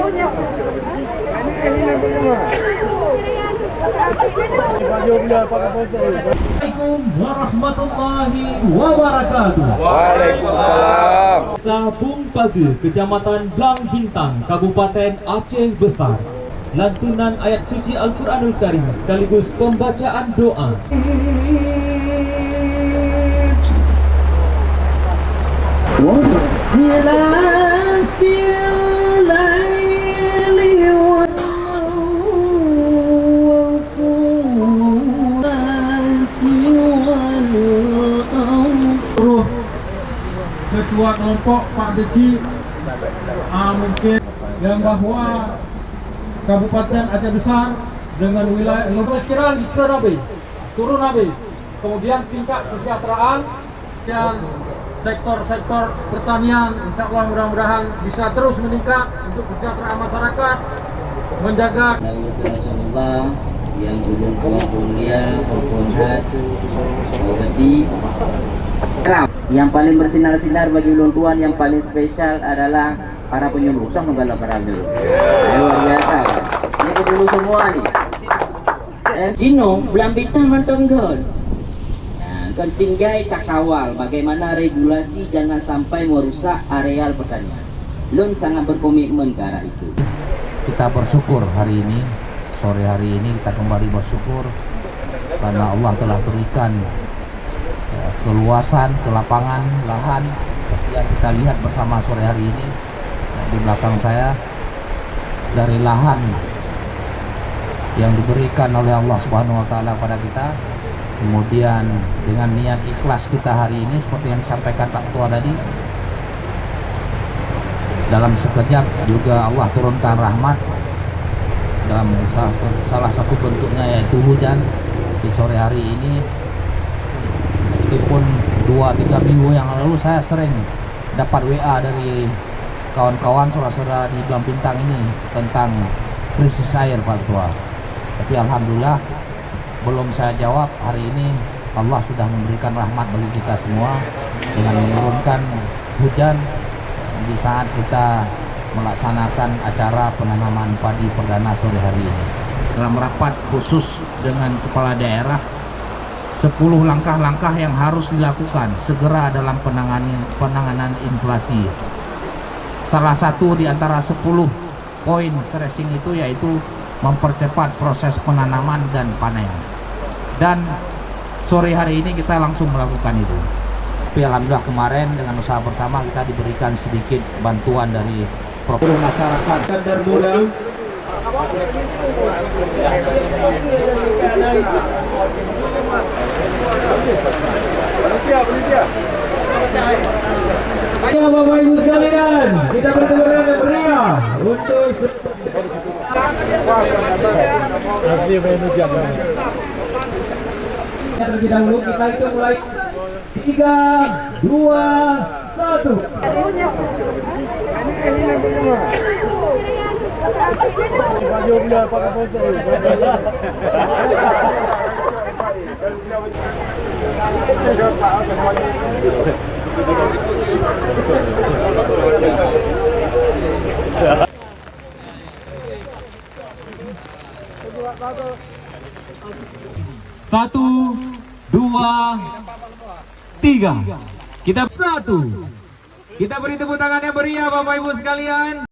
Assalamualaikum warahmatullahi wabarakatuh. Waalaikumsalam. Sabung Pagi, Kecamatan Blang Bintang, Kabupaten Aceh Besar. Lantunan ayat suci Al-Quranul Karim sekaligus pembacaan doa. Ketua kelompok Pak Deci mungkin yang bahwa Kabupaten Aceh Besar dengan wilayah kemiskinan itu turun habis, kemudian tingkat kesejahteraan dan sektor-sektor pertanian insya Allah mudah-mudahan bisa terus meningkat untuk kesejahteraan masyarakat, menjaga Rasulullah yang belum mulia berarti yang paling bersinar-sinar bagi ulun tuan yang paling spesial adalah para penyuluh. Tong nunggal para penyuluh. Luar biasa. Ini dulu semua nih. Jino Blang Bintang nonton god. Nah, kontinggai tak kawal bagaimana regulasi jangan sampai merusak areal pertanian. Lun sangat berkomitmen ke arah itu. Kita bersyukur hari ini, sore hari ini kita kembali bersyukur karena Allah telah berikan keluasan, kelapangan, lahan seperti yang kita lihat bersama sore hari ini. Di belakang saya, dari lahan yang diberikan oleh Allah Subhanahu wa Ta'ala pada kita, kemudian dengan niat ikhlas kita hari ini seperti yang disampaikan Pak Ketua tadi, dalam sekejap juga Allah turunkan rahmat dalam salah satu bentuknya yaitu hujan di sore hari ini. Meskipun 2-3 minggu yang lalu saya sering dapat WA dari kawan-kawan saudara-saudara di Blang Bintang ini tentang krisis air Pak Ketua. Tapi alhamdulillah belum saya jawab, hari ini Allah sudah memberikan rahmat bagi kita semua dengan menurunkan hujan di saat kita melaksanakan acara penanaman padi perdana sore hari ini. Dalam rapat khusus dengan kepala daerah, 10 langkah-langkah yang harus dilakukan segera dalam penanganan inflasi. Salah satu di antara 10 poin stressing itu yaitu mempercepat proses penanaman dan panen. Dan sore hari ini kita langsung melakukan itu. Tapi alhamdulillah kemarin dengan usaha bersama kita diberikan sedikit bantuan dari masyarakat. Kadar muda. Ya Bapak Ibu sekalian, kita bertemu dengan meriah untuk terlebih dahulu kita itu mulai 3, 2, 1. Satu, dua, tiga. Kita satu. Kita beri tepuk tangan yang meriah Bapak Ibu sekalian.